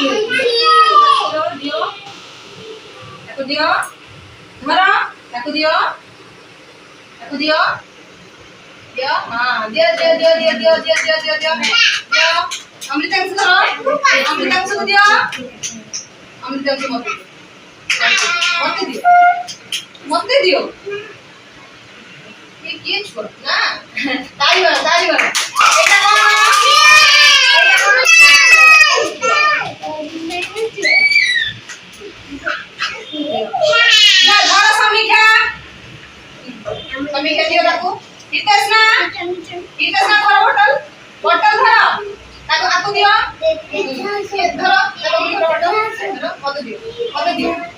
दियो ताको दियो धर ताको दियो दियो हाँ दियो दियो दियो दियो दियो दियो दियो दियो दियो दियो अमृतांशु धर अमृतांशु को दियो अमृतांशु मते दियो ये छोड़ ना ताली बना एटा ना धर समीक्षा दियो ताको हितेश ना धर बोतल धर ताको आको दियो धर ताको बोतल धर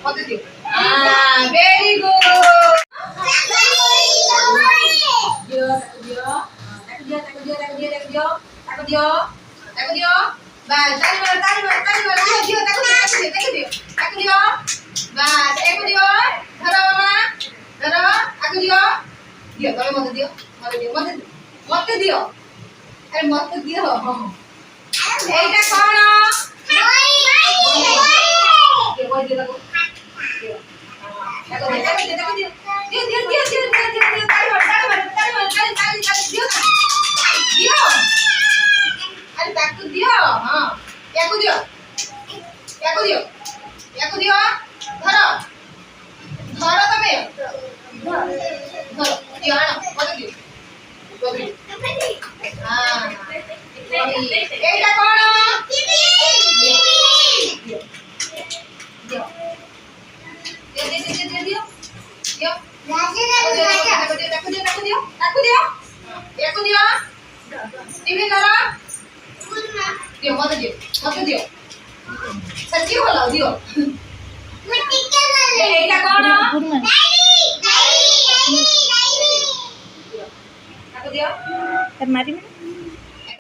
मते दियो हां वेरी गुड ताको दियो बस ताली मार दियो ताको दियो बस एको दियो धर मामा धर आको दियो तमे मते दियो मते दियो अरे मते दियो एटा कोन कोई दियो ताको दियो दियो अरे ताको दियो हां याको दियो धर तमे धर दियो आना मते दियो हां एटा कोन दियो टीवी करा दियो मते दियो सच्ची बोलो दियो एटा कोन डायरी ताको दियो मारी में